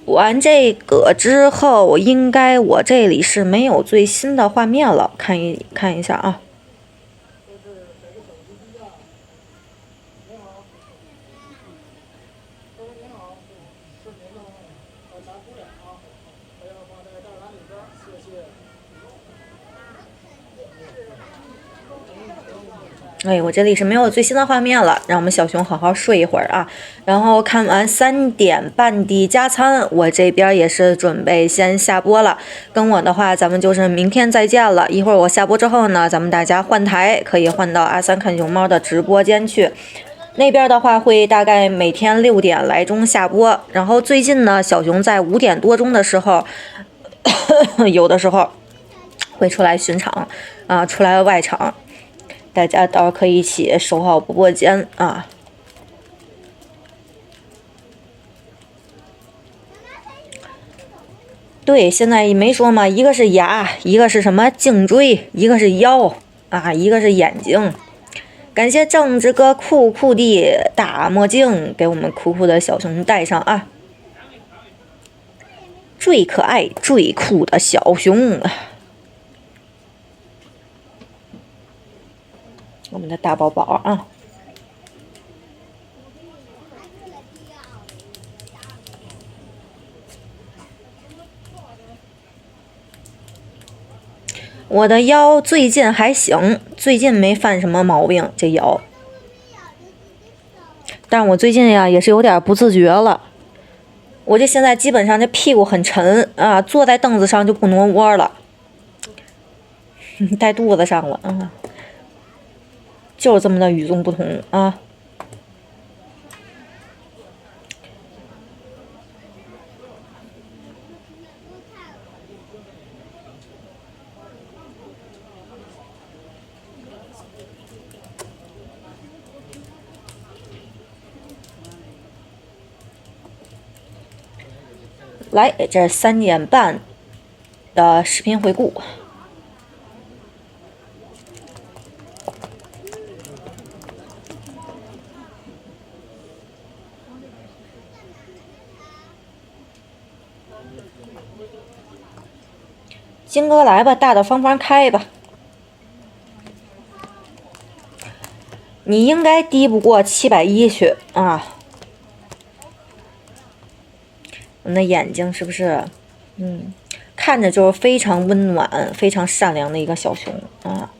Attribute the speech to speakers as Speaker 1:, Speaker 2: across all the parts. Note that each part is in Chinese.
Speaker 1: 完这个之后，应该我这里是没有最新的画面了，看一下啊。哎，我这里是没有最新的画面了，让我们小熊好好睡一会儿啊。然后看完3点半的加餐，我这边也是准备先下播了。跟我的话，咱们就是明天再见了。一会儿我下播之后呢，咱们大家换台，可以换到阿三看熊猫的直播间去。那边的话会大概每天6点来钟下播。然后最近呢，小熊在5点多钟的时候，有的时候会出来巡场啊，出来外场。大家到时候可以一起守好播播间啊。对，现在没说嘛，一个是牙，一个是什么颈椎，一个是腰啊，一个是眼睛。感谢正直哥酷酷的大墨镜给我们酷酷的小熊戴上啊，最可爱最酷的小熊。我们的大宝宝啊，我的腰最近还行，最近没犯什么毛病，这腰。但我最近呀也是有点不自觉了，我这现在基本上这屁股很沉啊，坐在凳子上就不挪窝了，带肚子上了啊。就是这么的与众不同啊！来，这3点半的视频回顾。金哥来吧，大大方方开吧。你应该低不过710去啊！我的眼睛是不是？看着就是非常温暖、非常善良的一个小熊啊。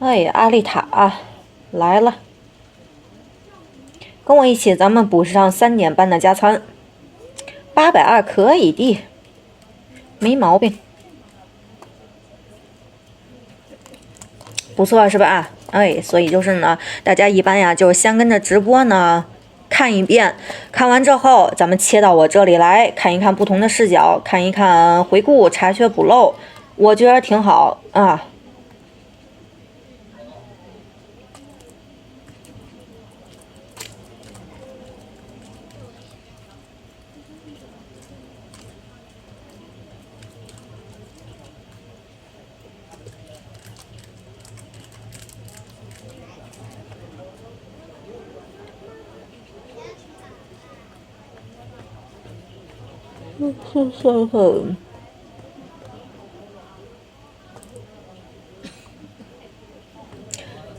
Speaker 1: 哎呀，阿丽塔来了，跟我一起，咱们补上3点半的加餐，820可以的，没毛病，不错是吧？哎，所以就是呢，大家一般呀，就是先跟着直播呢看一遍，看完之后，咱们切到我这里来看一看不同的视角，看一看回顾、查缺补漏，我觉得挺好啊。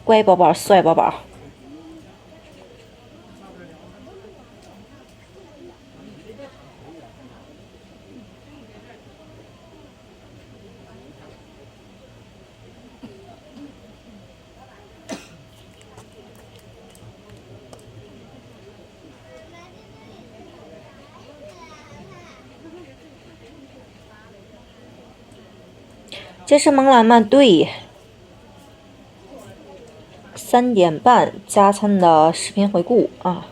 Speaker 1: 乖宝宝，帅宝宝。这是萌兰曼对3点半加餐的视频回顾啊。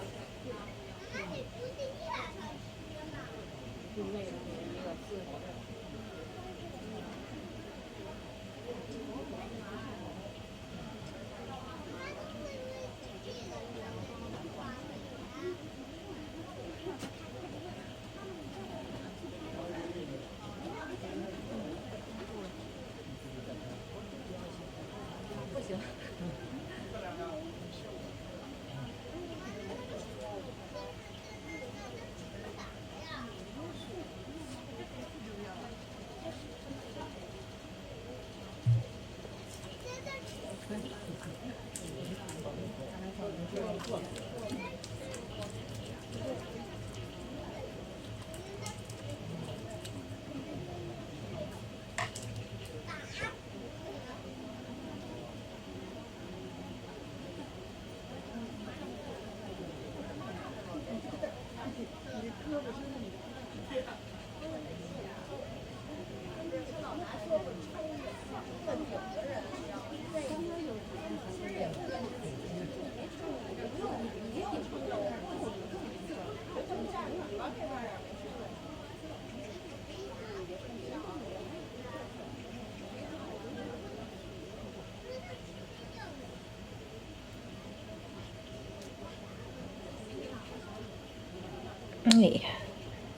Speaker 1: 哎，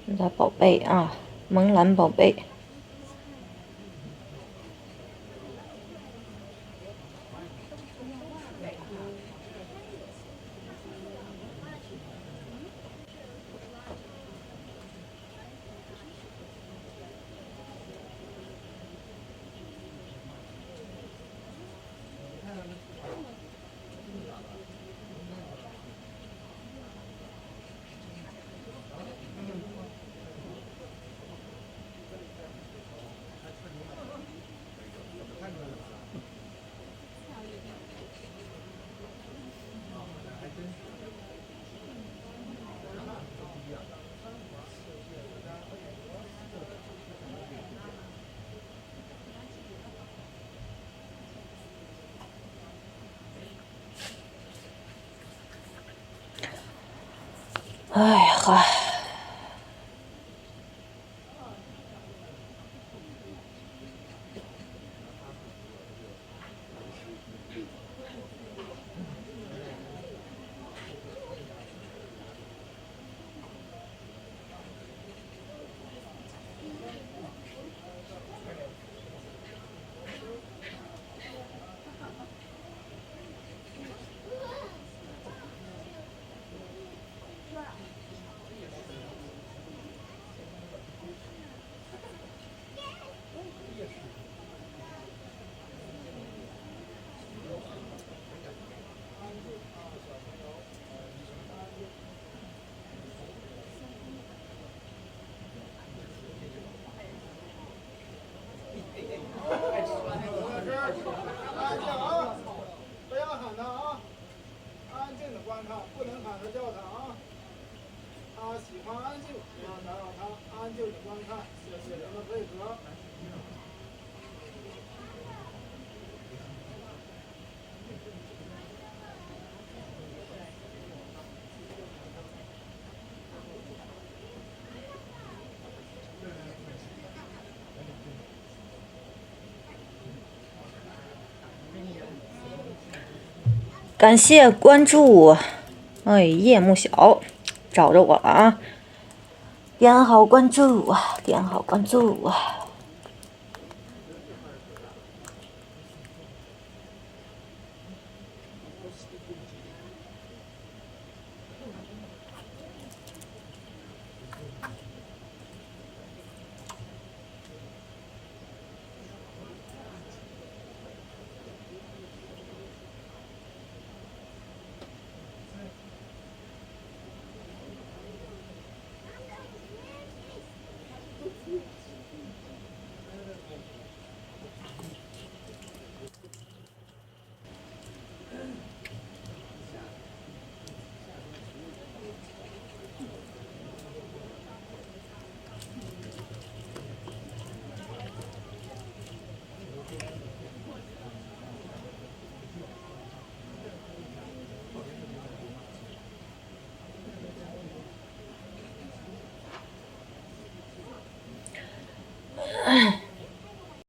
Speaker 1: 我的宝贝啊，萌蓝宝贝。哎呀哈！
Speaker 2: 不能喊他叫他啊！他喜欢安静，不要打扰他，安静的观看，谢谢您的配合。
Speaker 1: 感谢关注，哎，夜幕小找着我了啊！点好关注，点好关注。